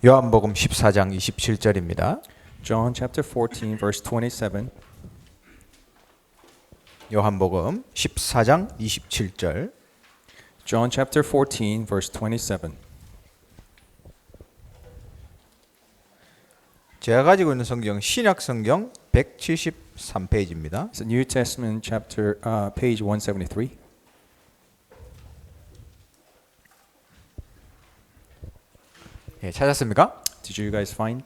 요한복음 14장 27절입니다. John chapter 14 verse 27. 요한복음 14장 27절. John chapter 14 verse 27. 제가 가지고 있는 성경 신약 성경 173페이지입니다. It's a New Testament chapter page 173. 예, 찾았습니까? Did you guys find?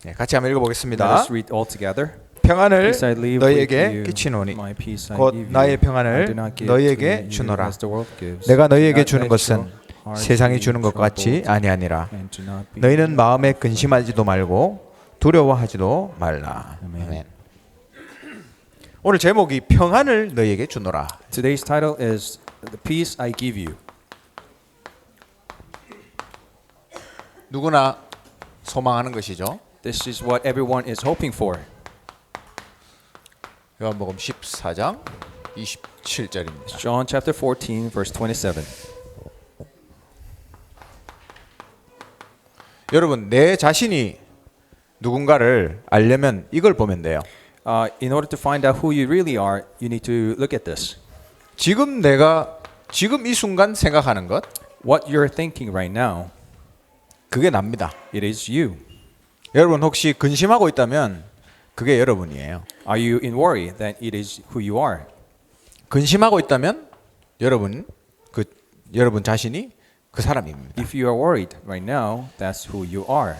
네, 같이 한번 Let 읽어보겠습니다. us read all together. 평안을 Peace I leave with 너희에게 you. 끼치노니 My peace I 곧 give you. 나의 I 평안을 do not give to 너희에게 you 주노라. as the world gives. 내가 너희에게 Not 주는 let 것은 your heart 세상이 be 주는 것 같이 troubled, 아니하니라. and do not be 너희는 마음에 근심하지도 말고 두려워하지도 말라. 아멘. 오늘 제목이 평안을 너희에게 주노라. Today's title is The Peace I Give You. 누구나 소망하는 것이죠. This is what everyone is hoping for. 요한복음 14장 27절입니다. John chapter 14 verse 27. 여러분, 내 자신이 누군가를 알려면 이걸 보면 돼요. In order to find out who you really are, you need to look at this. 지금 이 순간 생각하는 것, What you're thinking right now, 그게 납니다. it is you. 여러분 혹시 근심하고 있다면 그게 여러분이에요. Are you in worry that it is who you are? 근심하고 있다면 여러분 자신이 그 사람입니다. If you are worried right now, that's who you are.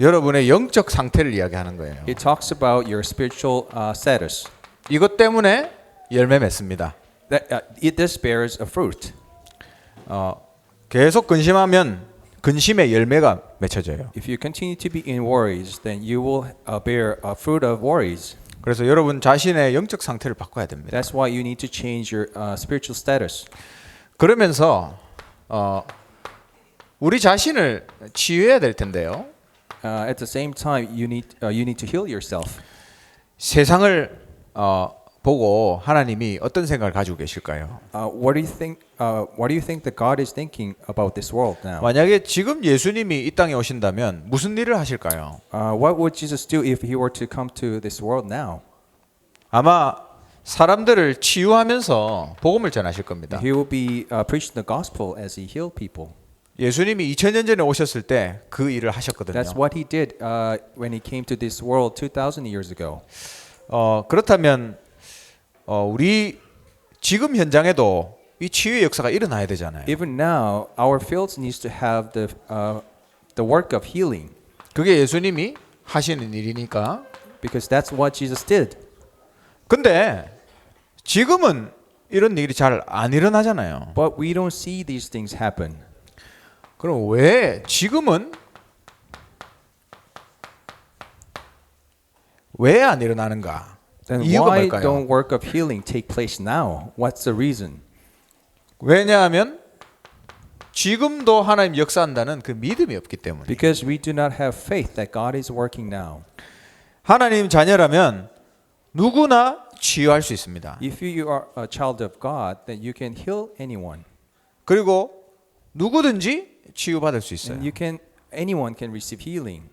여러분의 영적 상태를 이야기하는 거예요. It talks about your spiritual status. 이것 때문에 열매 맺습니다. This bears a fruit. 계속 근심하면 근심의 열매가 맺혀져요. If you continue to be in worries, then you will bear a fruit of worries. 그래서 여러분 자신의 영적 상태를 바꿔야 됩니다. That's why you need to change your spiritual status. 그러면서 우리 자신을 치유해야 될 텐데요. At the same time, you need to heal yourself. 세상을 보고 하나님이 어떤 생각을 가지고 계실까요? What do you think? What do you think that God is thinking about this world now? 만약에 지금 예수님이 이 땅에 오신다면 무슨 일을 하실까요? What would Jesus do if he were to come to this world now? 아마 사람들을 치유하면서 복음을 전하실 겁니다. He will be preaching the gospel as he healed people. 예수님이 2000년 전에 오셨을 때 그 일을 하셨거든요. That's what he did when he came to this world 2,000 years ago. 그렇다면 우리 지금 현장에도 이 치유의 역사가 일어나야 되잖아요. Even now, our fields needs to have the work of healing 그게 예수님이 하시는 일이니까. because that's what Jesus did. 근데 지금은 이런 일이 잘 안 일어나잖아요. But we don't see these things happen. 그럼 왜 지금은 왜 안 일어나는가? Then 이유가 why 뭘까요? don't work of healing take place now? What's the reason? 왜냐하면 지금도 하나님 역사한다는 그 믿음이 없기 때문에. Because we do not have faith that God is working now. 하나님 자녀라면 누구나 치유할 수 있습니다. If you are a child of God, then you can heal anyone. 그리고 누구든지 치유받을 수 있어요. And anyone can receive healing.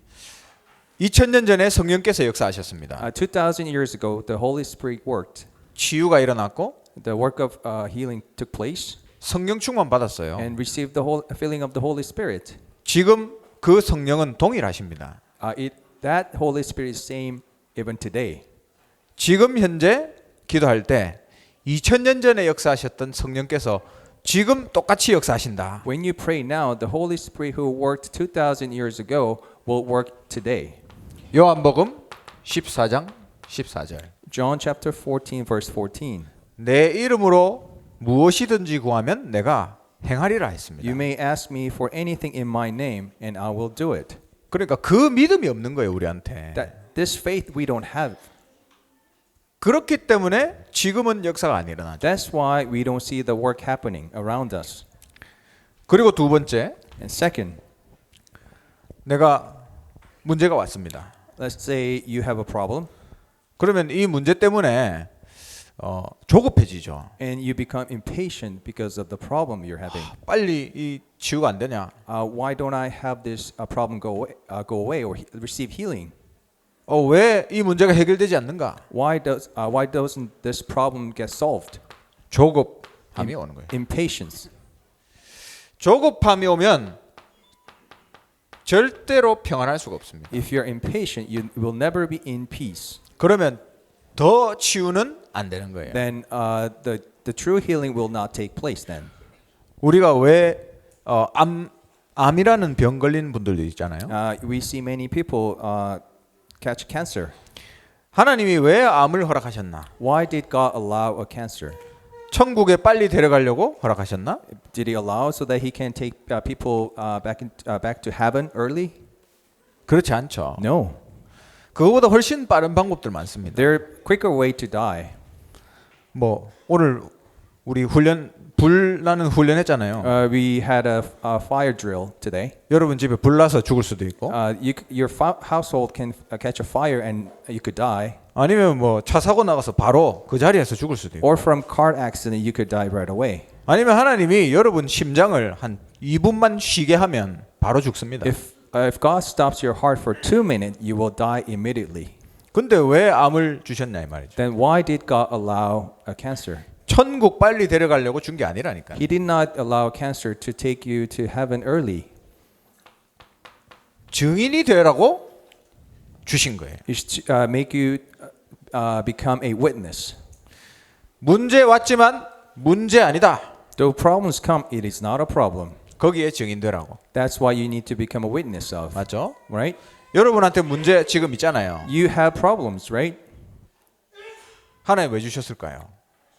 2000년 전에 성령께서 역사하셨습니다. 2,000 years ago, the Holy Spirit worked. 치유가 일어났고 The work of healing took place 성령 충만 받았어요. and received the whole filling of the Holy Spirit. 지금 그 성령은 동일하십니다. That Holy Spirit is same even today. 지금 현재 기도할 때 2000년 전에 역사하셨던 성령께서 지금 똑같이 역사하신다. When you pray now, the Holy Spirit who worked 2,000 years ago will work today. 요한복음 14장 14절. John chapter 14 verse 14. 내 이름으로 무엇이든지 구하면 내가 행하리라 했습니다. You may ask me for anything in my name and I will do it. 그러니까 그 믿음이 없는 거예요, 우리한테. This faith we don't have. 그렇기 때문에 지금은 역사가 안 일어나죠. That's why we don't see the work happening around us. 그리고 두 번째, And second, 내가 문제가 왔습니다. let's say you have a problem. 그러면 이 문제 때문에 조급해지죠. And you become impatient because of the problem you're having. 빨리 이 치유가 안 되냐? Why don't I have this problem go away or receive healing? 왜 이 문제가 해결되지 않는가? Why doesn't this problem get solved? 조급함이 오는 거예요. Impatience. 조급함이 오면 절대로 평안할 수가 없습니다. If you're impatient, you will never be in peace. 그러면 더 치유는 안 되는 거예요. Then the true healing will not take place. Then 우리가 왜 암이라는 병 걸린 분들도 있잖아요. we see many people catch cancer. 하나님이 왜 암을 허락하셨나? Why did God allow a cancer? 천국에 빨리 데려가려고 허락하셨나? Did He allow so that He can take people back to heaven early? 그렇지 않죠. No. 그거보다 훨씬 빠른 방법들 많습니다. There are quicker way to die. 뭐 오늘 우리 불 나는 훈련했잖아요. We had a fire drill today. 여러분 집에 불 나서 죽을 수도 있고, Your household can catch a fire and you could die. 아니면 뭐 차 사고 나가서 바로 그 자리에서 죽을 수도 있고, Or from car accident, you could die right away. 아니면 하나님이 여러분 심장을 한 2분만 쉬게 하면 바로 죽습니다. If God stops your heart for 2 minutes, you will die immediately. 근데 왜 암을 주셨냐 이 말이죠. Then why did God allow a cancer? 천국 빨리 데려가려고 준 게 아니라니까요. He did not allow cancer to take you to heaven early. 증인이 되라고 주신 거예요. It's to make you become a witness. 문제 왔지만 문제 아니다. Though problems come, it is not a problem. 거기에 증인 되라고. That's why you need to become a witness of. 맞죠? Right? 여러분한테 문제 지금 있잖아요. You have problems, right? 하나님 왜 주셨을까요?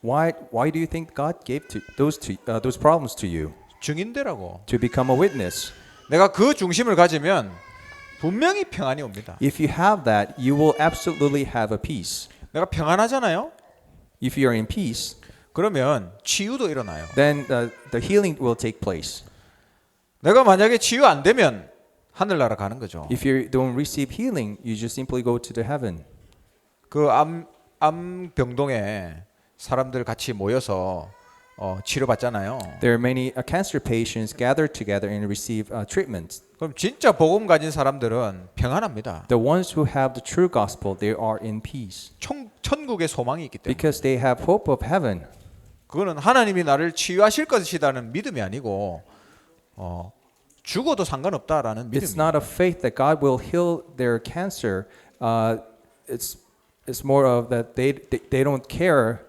Why do you think God gave those problems to you? 증인 되라고. To become a witness. 내가 그 중심을 가지면 분명히 평안이 옵니다. If you have that, you will absolutely have a peace. 내가 평안하잖아요. If you are in peace, 그러면 치유도 일어나요. then the healing will take place. 내가 만약에 치유 안 되면 하늘나라 가는 거죠. If you don't receive healing, you just simply go to the heaven. 그 암 병동에 사람들 같이 모여서 치료받잖아요. There are many cancer patients gathered together and receive treatment. 그럼 진짜 복음 가진 사람들은 평안합니다. The ones who have the true gospel, they are in peace 천국의 소망이 있기 때문에. because they have hope of heaven. 그거는 하나님이 나를 치유하실 것이다는 믿음이 아니고 죽어도 상관없다라는 It's 믿음이에요. not a faith that God will heal their cancer. It's more of that they don't care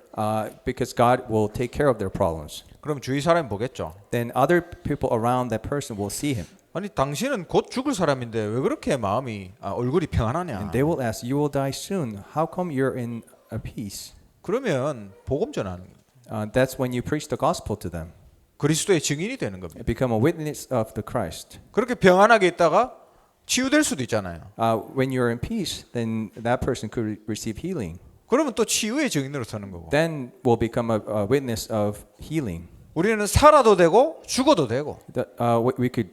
because God will take care of their problems. 그럼 주위 사람이 보겠죠. Then other people around that person will see him. 아니 당신은 곧 죽을 사람인데 왜 그렇게 마음이 얼굴이 평안하냐? And they will ask, you will die soon. How come you're in a peace? 그러면 복음 전하는 That's when you preach the gospel to them. 그리스도의 증인이 되는 겁니다. Become a witness of the Christ. 그렇게 평안하게 있다가 치유될 수도 있잖아요. When you're in peace, then that person could receive healing. 그러면 또 치유의 증인으로 서는 거고. Then will become a witness of healing. 우리는 살아도 되고 죽어도 되고. We could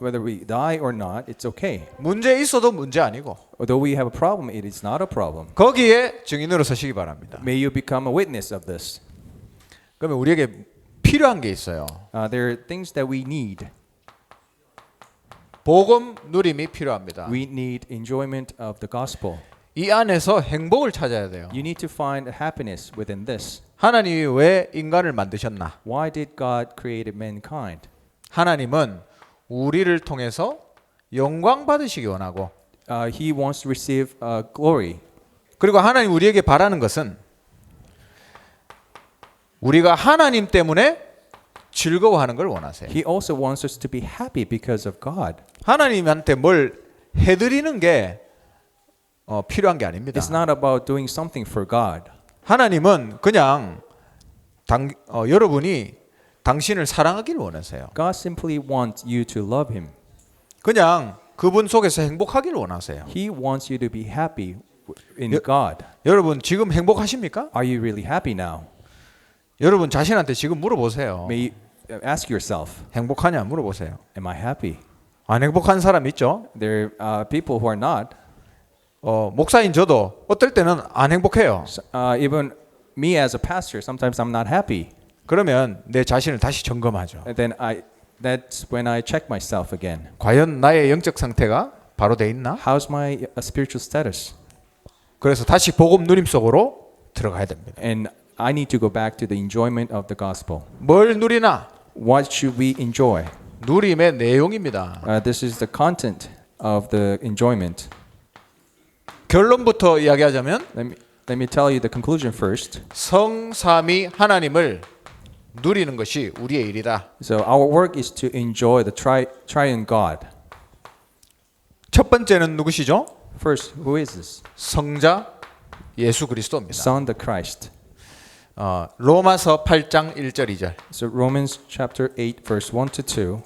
whether we die or not, it's okay. 문제 있어도 문제 아니고. Although we have a problem, it is not a problem. 거기에 증인으로 서시기 바랍니다. May you become a witness of this. 그러면 우리에게 필요한 게 있어요. There are things that we need. 복음 누림이 필요합니다. We need enjoyment of the gospel. 이 안에서 행복을 찾아야 돼요. You need to find happiness within this. 하나님이 왜 인간을 만드셨나? Why did God create mankind? 하나님은 우리를 통해서 영광 받으시기 원하고 He wants to receive glory. 그리고 하나님 우리에게 바라는 것은 우리가 하나님 때문에 즐거워하는 걸 원하세요. He also wants us to be happy because of God. 하나님한테 뭘 해드리는 게 필요한 게 아닙니다. It's not about doing something for God. 하나님은 그냥 여러분이 당신을 사랑하기를 원하세요. God simply wants you to love Him. 그냥 그분 속에서 행복하기를 원하세요. He wants you to be happy in God. 여러분 지금 행복하십니까? Are you really happy now? 여러분 자신한테 지금 물어보세요. May you ask yourself, 행복하냐 물어보세요. am I happy? 안 행복한 사람 있죠? There are people who are not. 목사인 저도 어떨 때는 안 행복해요. Even me as a pastor, sometimes I'm not happy. 그러면 내 자신을 다시 점검하죠. And then that's when I check myself again. 과연 나의 영적 상태가 바로 돼 있나? How's my spiritual status? 그래서 다시 복음 누림 속으로 들어가야 됩니다. And I need to go back to the enjoyment of the gospel. 뭘 누리나? What should we enjoy? 누림의 내용입니다. This is the content of the enjoyment. 결론부터 이야기하자면 Let me tell you the conclusion first. 성삼위 하나님을 누리는 것이 우리의 일이다. So our work is to enjoy the triune God. 첫 번째는 누구시죠? First, who is this? 성자 예수 그리스도입니다. Son the Christ. 로마서 8장 1절 2절. So Romans chapter 8 verse 1 to 2.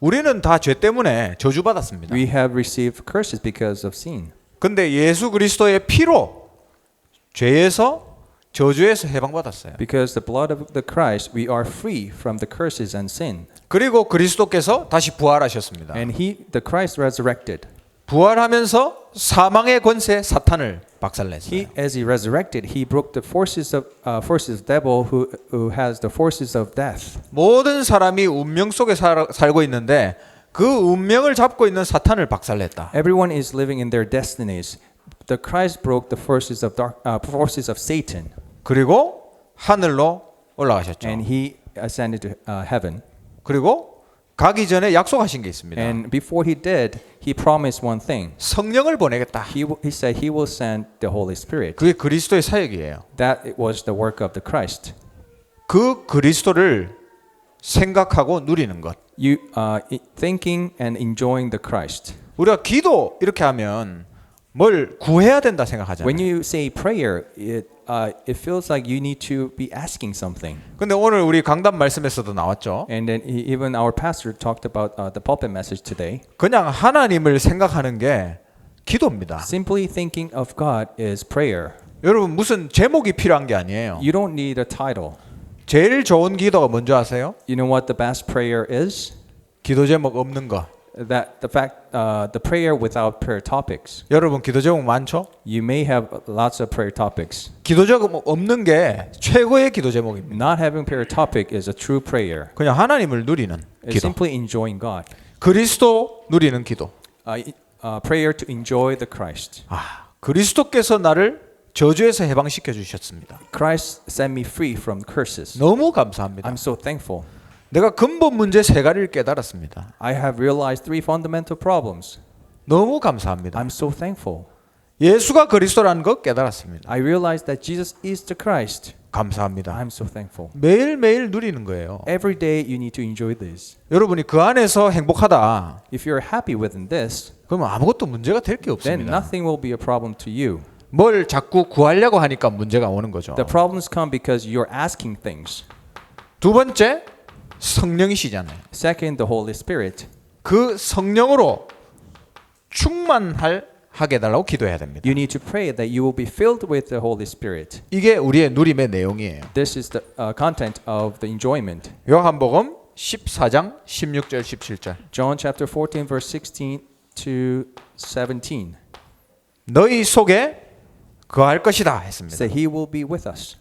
우리는 다 죄 때문에 저주받았습니다. We have received curses because of sin. 근데 예수 그리스도의 피로 죄에서 저주에서 해방받았어요. Because the blood of the Christ, we are free from the curses and sin. 그리고 그리스도께서 다시 부활하셨습니다. And the Christ resurrected. 부활하면서 사망의 권세 사탄을 박살냈어요. As he resurrected, he broke the forces of devil who has the forces of death. 모든 사람이 운명 속에 살고 있는데 그 운명을 잡고 있는 사탄을 박살냈다. Everyone is living in their destinies. The Christ broke the forces of Satan. 그리고 하늘로 올라가셨죠. And he ascended to heaven. 그리고 가기 전에 약속하신 게 있습니다. And before he did, he promised one thing. 성령을 보내겠다. He said he will send the Holy Spirit. 그게 그리스도의 사역이에요. That was the work of the Christ. 그 그리스도를 생각하고 누리는 것. You thinking and enjoying the Christ. 우리가 기도 이렇게 하면 뭘 구해야 된다 생각하잖아요. When you say prayer, it feels like you need to be asking something. 근데 오늘 우리 강단 말씀에서도 나왔죠. And then even our pastor talked about the pulpit message today. 그냥 하나님을 생각하는 게 기도입니다. Simply thinking of God is prayer. 여러분 무슨 제목이 필요한 게 아니에요. You don't need a title. 제일 좋은 기도가 뭔지 아세요? You know what the best prayer is? 기도 제목 없는 거. The prayer without prayer topics. 여러분 기도 제목 많죠? You may have lots of prayer topics. 기도 제목 없는 게 최고의 기도 제목입니다. Not having prayer topic is a true prayer. 그냥 하나님을 누리는 It's 기도. simply enjoying God. 그리스도 누리는 기도. Prayer to enjoy the Christ. 그리스도께서 나를 저주에서 해방시켜 주셨습니다. Christ set me free from curses. 너무 감사합니다. I'm so thankful. 내가 근본 문제 세 가지를 깨달았습니다. I have realized three fundamental problems. 너무 감사합니다. I'm so thankful. 예수가 그리스도라는 것 깨달았습니다. I realized that Jesus is the Christ. 감사합니다. I'm so thankful. 매일매일 누리는 거예요. Every day you need to enjoy this. 여러분이 그 안에서 행복하다. If you're happy within this, 그러면 아무것도 문제가 될 게 then 없습니다. nothing will be a problem to you. 뭘 자꾸 구하려고 하니까 문제가 오는 거죠. The problems come because you're asking things. 두 번째, 성령이시잖아요. Second, the Holy Spirit. 그 성령으로 충만하게 해달라고 기도해야 됩니다. You need to pray that you will be filled with the Holy Spirit. 이게 우리의 누림의 내용이에요. This is the content of the enjoyment. 요한복음 14장 16절 17절. John chapter 14 verse 16 to 17. 너희 속에 거할 것이다 했습니다. Say he will be with us.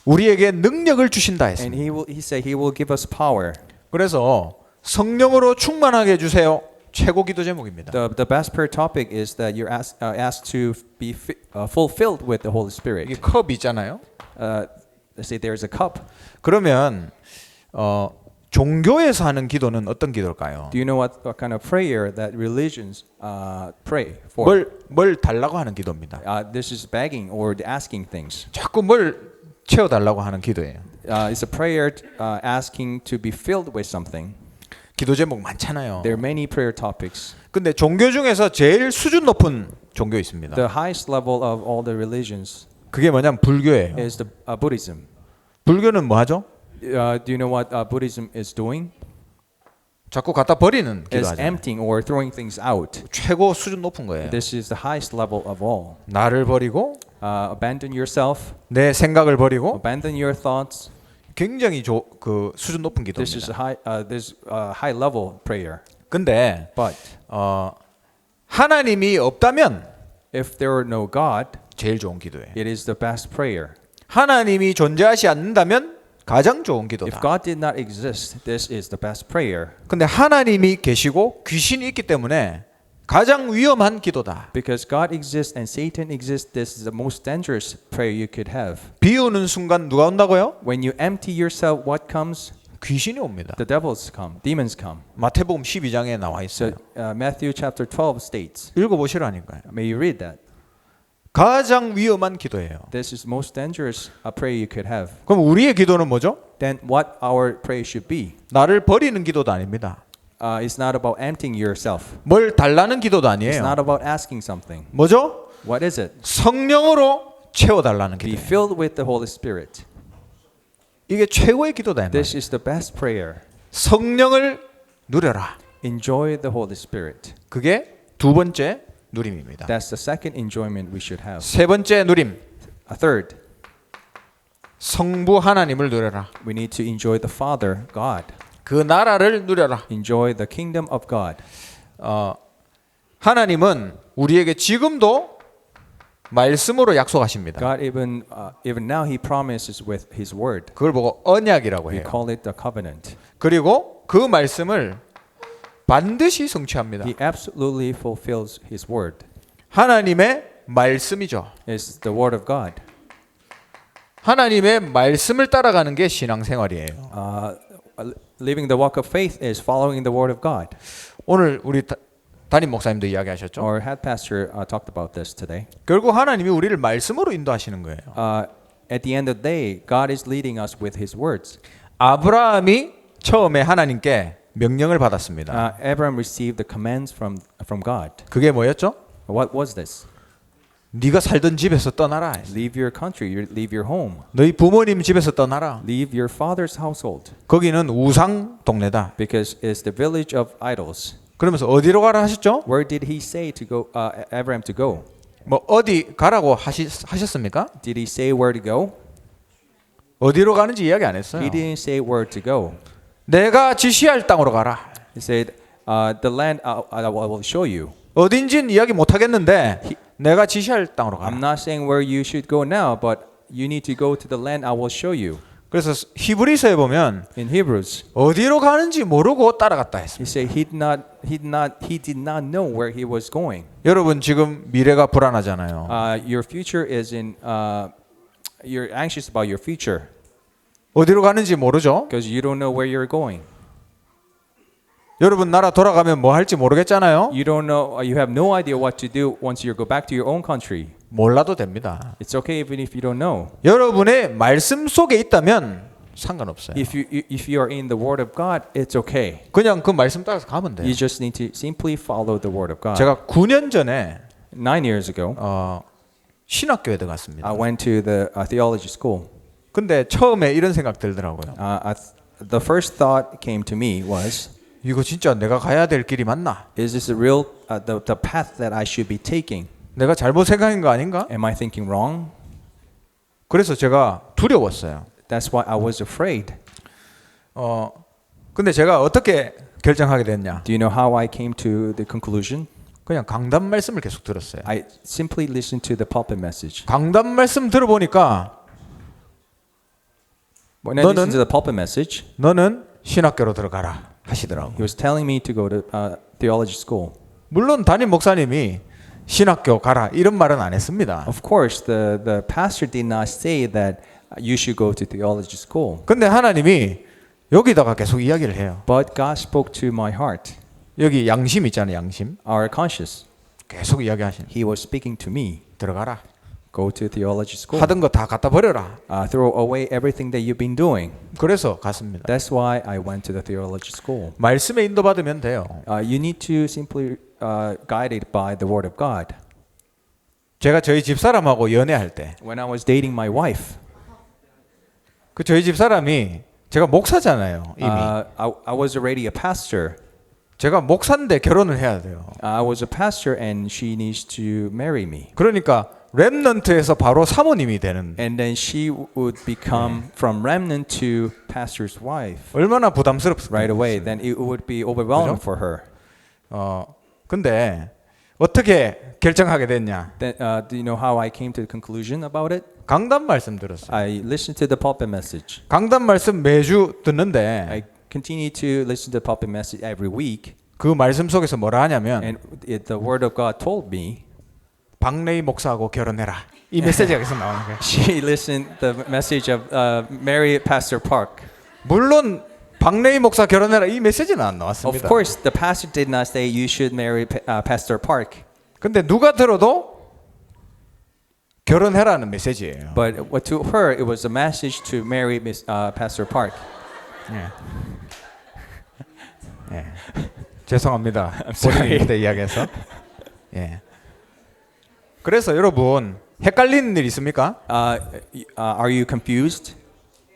우리에게 능력을 주신다 And 했습니다. he said he will give us power. 그래서 성령으로 충만하게 해주세요. 최고 기도 제목입니다. The best prayer topic is that you're asked to be fulfilled with the Holy Spirit. 이게 컵 있잖아요. Let's say there's a cup. 그러면 종교에서 하는 기도는 어떤 기도일까요? Do you know what kind of prayer that religions pray for? 뭘 달라고 하는 기도입니다. This is begging or asking things. 자꾸 뭘 채워달라고 하는 기도예요. It's a prayer asking to be filled with something. 기도 제목 많잖아요. There are many prayer topics. 근데 종교 중에서 제일 수준 높은 종교 있습니다. The highest level of all the religions 그게 뭐냐면 불교예요. is the Buddhism. 불교는 뭐 하죠? Do you know what Buddhism is doing? 자꾸 갖다 버리는 Is 기도하죠. emptying or throwing things out. 최고 수준 높은 거예요. This is the highest level of all. 나를 버리고 Abandon yourself. 내 생각을 버리고 Abandon your thoughts. 굉장히 그 수준 높은 This is 기도입니다. a high level prayer. 근데 But 하나님이 없다면 if there were no God, 제일 좋은 기도예요. it is the best prayer. 하나님이 존재하지 않는다면 가장 좋은 If 기도다. God did not exist, this is the best prayer. 근데 하나님이 계시고 귀신이 있기 때문에 가장 위험한 기도다. Because God exists and Satan exists, this is the most dangerous prayer you could have. 비우는 순간 누가 온다고요? When you empty yourself, what comes? 귀신이 옵니다. The devils come, demons come. 마태복음 12장에 나와 So 있어요. Matthew chapter 12 states, 읽어보시라니까요. may you read that. 가장 위험한 기도예요. This is most dangerous prayer you could have. 그럼 우리의 기도는 뭐죠? Then what our prayer should be? 나를 버리는 기도도 아닙니다. It's not about emptying yourself. 뭘 달라는 기도도 It's 아니에요. not about asking something. 뭐죠? What is it? 성령으로 채워달라는 Be 기도. filled with the Holy Spirit. 이게 최고의 기도다. 이 This 말이에요. is the best prayer. 성령을 누려라. Enjoy the Holy Spirit. 그게 두 번째 누림입니다. That's the second enjoyment we should have. 세 번째 누림. A third, 성부 하나님을 누려라. we need to enjoy the Father, God. 그 나라를 누려라. Enjoy the kingdom of God. 하나님은 우리에게 지금도 말씀으로 약속하십니다. God even now He promises with His word. 그걸 보고 언약이라고 We 해요. call it the covenant. 그리고 그 말씀을 반드시 성취합니다. He absolutely fulfills His word. 하나님의 말씀이죠. It's the word of God. 하나님의 말씀을 따라가는 게 신앙생활이에요. Living the walk of faith is following the word of God. 오늘 우리 담임 목사님도 이야기하셨죠. Our head pastor talked about this today. 결국 하나님이 우리를 말씀으로 인도하시는 거예요. At the end of the day, God is leading us with His words. 아브라함이 처음에 하나님께 명령을 받았습니다. Abraham received the commands from God. 그게 뭐였죠? What was this? 네가 살던 집에서 떠나라. Leave your country, leave your home, 너희 부모님 집에서 떠나라. leave your father's household, 거기는 우상 동네다. because it's the village of idols. 그러면서 어디로 가라 하셨죠? Where did He say to go? Abraham to go? 뭐 어디 가라고 하셨습니까? Did He say where to go? 어디로 가는지 이야기 안 했어요. He didn't say where to go. 내가 지시할 땅으로 가라. He said, "The land I will show you." 어딘진 이야기 못 하겠는데 내가 지시할 땅으로 I'm 가라. not saying where you should go now, but you need to go to the land I will show you. 그래서 히브리서에 보면 In Hebrews, 어디로 가는지 모르고 따라갔다 했습니다. he said he did not know where he was going. 여러분 지금 미래가 불안하잖아요. Your future is you're anxious about your future 어디로 가는지 모르죠? because you don't know where you're going. 여러분 나라 돌아가면 뭐 할지 모르겠잖아요. You don't know. You have no idea what to do once you go back to your own country. 몰라도 됩니다. It's okay even if you don't know. 여러분의 말씀 속에 있다면 상관없어요. If you are in the Word of God, it's okay. 그냥 그 말씀 따라서 가면 돼요. You just need to simply follow the Word of God. 제가 9년 전에 9 years ago, 신학교에 들어갔습니다. I went to the theology school. 근데 처음에 이런 생각 들더라고요. The first thought came to me was, 이거 진짜 내가 가야 될 길이 맞나? is this a real the path that I should be taking? 내가 잘못 생각한 거 아닌가? Am I thinking wrong? 그래서 제가 두려웠어요. That's why I was afraid. 근데 제가 어떻게 결정하게 됐냐? Do you know how I came to the conclusion? 그냥 강단 말씀을 계속 들었어요. I simply listened to the pulpit message. 강단 말씀 들어보니까 When I listened to the pulpit message, 너는 신학교로 들어가라 하시더라고. he was telling me to go to theology school. 물론 담임 목사님이 신학교 가라 이런 말은 안 했습니다. Of course, the pastor did not say that you should go to theology school. 근데 하나님이 여기다가 계속 이야기를 해요. But God spoke to my heart, 여기 양심 있잖아요, 양심. our conscience. 계속 이야기하시는. He was speaking to me. 들어가라. Go to theology school. 하던 거 다 갖다 버려라. Throw away everything that you've been doing. 그래서 갔습니다. That's why I went to the theology school. 말씀에 인도받으면 돼요. You need to simply guided by the Word of God. 제가 저희 집사람하고 연애할 때 When I was dating my wife, 그 저희 집사람이 제가 목사잖아요, 이미. I was already a pastor. 제가 목사인데 결혼을 해야 돼요. I was a pastor and she needs to marry me. 그러니까 렘넌트에서 바로 사모님이 되는 And then she would become from remnant to pastor's wife 얼마나 부담스럽습니까? right away. Then it would be overwhelming for her. 근데 어떻게 결정하게 됐냐? Then, do you know how I came to the conclusion about it? 강단 말씀 들었어요. I listened to the pulpit message. 강단 말씀 매주 듣는데 I continue to listen to the pulpit message every week. 그 말씀 속에서 뭐라 하냐면 And the word of God told me, 박레이 목사하고 결혼해라. 이 메시지가 계속 나오는 거예요. she listened the message of Mary Pastor Park. 물론 박레이 목사 결혼해라 이 메시지는 안 Of 나왔습니다. course, the pastor did not say you should marry Pastor Park. 근데 누가 들어도 결혼해라는 메시지예요. But to her, it was a message to marry Pastor Park. 예. 예. 죄송합니다. sorry. 본인이 그때 이야기해서. 예. 그래서 여러분 헷갈리는 일 있습니까? Are you confused?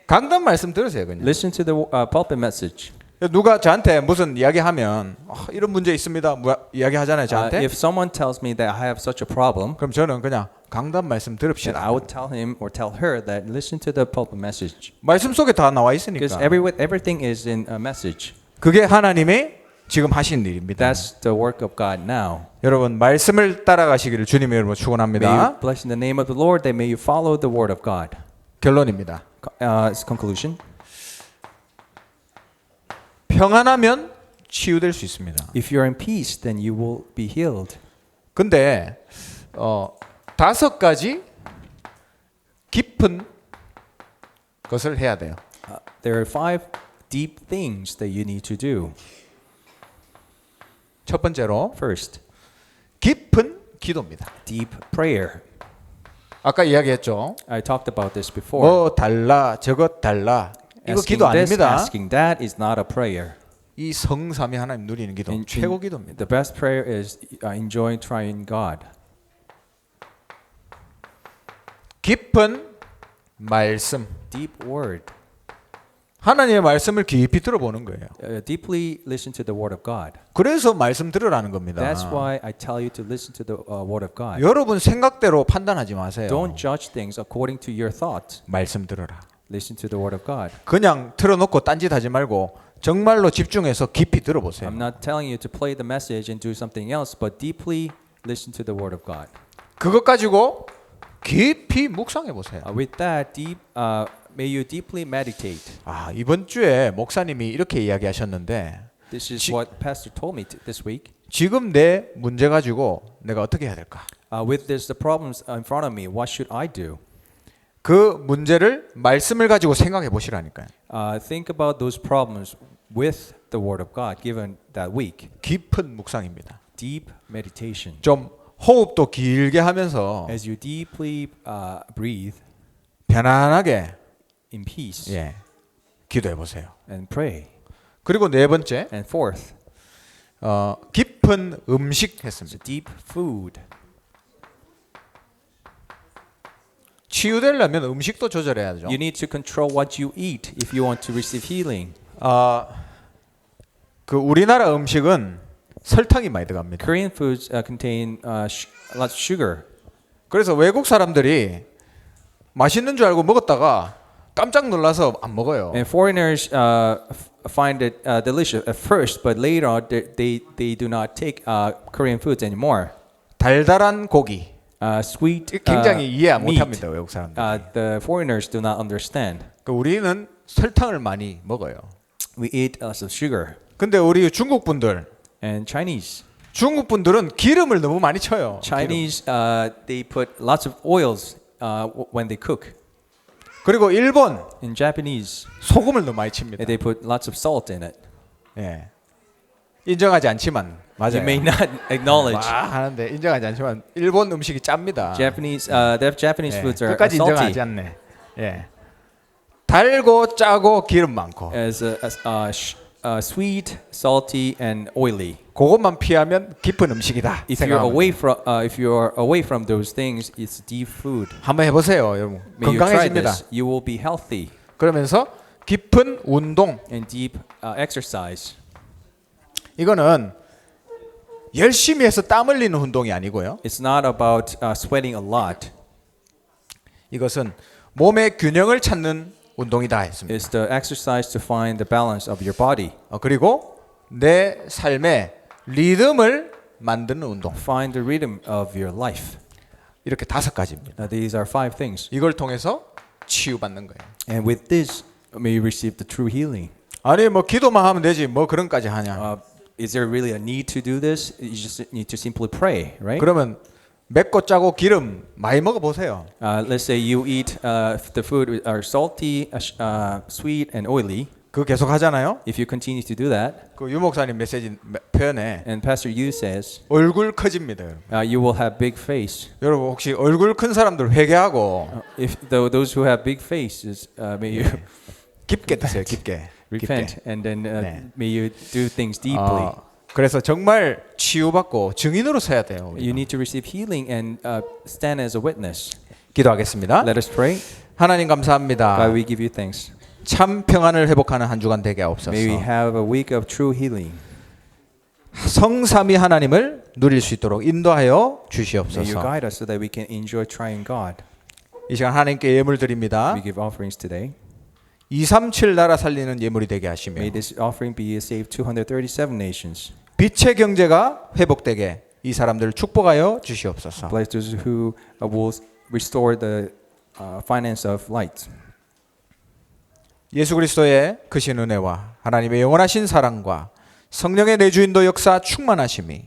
강단 말씀 들으세요, 그냥. Listen to the pulpit message. 누가 저한테 무슨 이야기하면 이런 문제 있습니다. 이야기하잖아요, 저한테. If someone tells me that I have such a problem, 그럼 저는 그냥 강단 말씀 then 들읍시다. I would tell him or tell her that listen to the pulpit message. 말씀 속에 다 나와 Because 있으니까. everything is in a message. 그게 하나님이 지금 하신 일입니다. That's the work of God now. 여러분 말씀을 따라가시기를 주님의 이름으로 May 축원합니다. you bless in the name of the Lord, that may you follow the word of God. 결론입니다. Conclusion. 평안하면 치유될 수 있습니다. If you're in peace, then you will be healed. 근데 5가지 깊은 것을 해야 돼요. There are 5 deep things that you need to do. 첫 번째로 First, 깊은 기도입니다. deep prayer. 아까 이야기했죠. I talked about this before. 뭐 달라 저것 달라 이거 Asking 기도 this, 아닙니다. asking that is not a prayer. 이 성삼위 하나님 누리는 기도 최고 기도입니다. The best prayer is enjoying triune God. 깊은 말씀. Deep word. 하나님의 말씀을 깊이 들어보는 거예요. Deeply listen to the word of God. 그래서 말씀 들으라는 겁니다. That's why I tell you to listen to the word of God. 여러분 생각대로 판단하지 마세요. Don't judge things according to your thoughts. 말씀 들어라. Listen to the word of God. 그냥 틀어놓고 딴짓하지 말고 정말로 집중해서 깊이 들어보세요. I'm not telling you to play the message and do something else, but deeply listen to the word of God. 그것 가지고 깊이 묵상해 보세요. With that, may you deeply meditate. 이번 주에 목사님이 이렇게 이야기하셨는데 This is what Pastor told me this week. 지금 내 문제 가지고 내가 어떻게 해야 될까? With this, the problems in front of me, what should I do? 그 문제를 말씀을 가지고 생각해 보시라니까요. Think about those problems with the word of God given that week. 깊은 묵상입니다. Deep meditation. 좀 호흡도 길게 하면서 As you deeply breathe 편안하게 in peace 기도해 보세요. and pray. 그리고 네 번째 And fourth, 깊은 음식 is 했습니다. deep food. 치유되려면 음식도 조절해야죠. You need to control what you eat if you want to receive healing. 그 우리나라 음식은 설탕이 많이 들어갑니다. Korean foods contain a lot of sugar. 그래서 외국 사람들이 맛있는 줄 알고 먹었다가 깜짝 놀라서 안 먹어요. And foreigners find it delicious at first, but later on they do not take Korean foods anymore. 달달한 고기 Sweet 굉장히 이해 meat. 못합니다 외국 사람들. The foreigners do not understand. 그 우리는 설탕을 많이 먹어요. We eat lots of sugar. 근데 우리 중국 분들, And Chinese. 중국 분들은 기름을 너무 많이 쳐요. Chinese they put lots of oils when they cook. 그리고 일본 In Japanese, 소금을 너무 많이 칩니다. they put lots of salt in it. 예. 인정하지 않지만 맞아요. You may not acknowledge. 하는데 인정하지 않지만 일본 음식이 짭니다. Japanese, the Japanese 예. foods are 끝까지 salty. 인정하지 않네. 예. 달고 짜고 기름 많고. As sweet, salty, and oily. 그것만 피하면 깊은 음식이다. If you're 생각합니다. away from those things, it's deep food. 한번 해보세요, 여러분. May you try 건강해집니다. this. You will be healthy. 그러면서 깊은 운동. And deep exercise. 이거는 열심히 해서 땀 흘리는 운동이 아니고요. It's not about sweating a lot. 이것은 몸의 균형을 찾는 운동이다 했습니다. It's the exercise to find the balance of your body. 그리고 내 삶의 리듬을 만드는 운동. Find the rhythm of your life. 이렇게 5가지입니다. These are 5 things. 이걸 통해서 치유받는 거예요. And with this, may you receive the true healing. 아니 뭐 기도만 하면 되지 뭐 그런까지 하냐. Is there really a need to do this? You just need to simply pray, right? 그러면 맵고 짜고 기름 많이 먹어 보세요. Let's say you eat the food are salty, sweet, and oily. 그거 계속 하잖아요. If you continue to do that, 그 유목사님 메시지 표현에 and Pastor Yu says, 얼굴 커집니다. you will have big face. 여러분 혹시 얼굴 큰 사람들 회개하고 If those who have big faces, may you 깊게 드세요. 깊게. repent, and then 네. may you do things deeply. 그래서 정말 치유받고 증인으로 서야 돼요. You need to receive healing and stand as a witness. 기도하겠습니다. Let us pray. 하나님 감사합니다. God, we give you thanks. 참 평안을 회복하는 한 주간 되게 하옵소서. May we have a week of true healing. 성삼위 하나님을 누릴 수 있도록 인도하여 May you 주시옵소서. guide us so that we can enjoy trying God. 이 시간 하나님께 예물 드립니다. We give offerings today. 237 나라 살리는 예물이 되게 하시며 May this offering be save 237 nations. 빛의 경제가 회복되게 이 사람들을 축복하여 주시옵소서. Bless those who will restore the finance of light. 예수 그리스도의 크신 은혜와 하나님의 영원하신 사랑과 성령의 내주인도 역사 충만하심이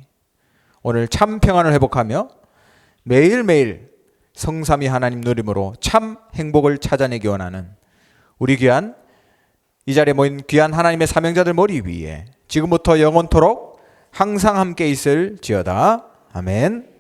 오늘 참 평안을 회복하며 매일매일 성삼위 하나님 누림으로 참 행복을 찾아내기 원하는 우리 귀한 이 자리에 모인 귀한 하나님의 사명자들 머리 위에 지금부터 영원토록 항상 함께 있을지어다. 아멘.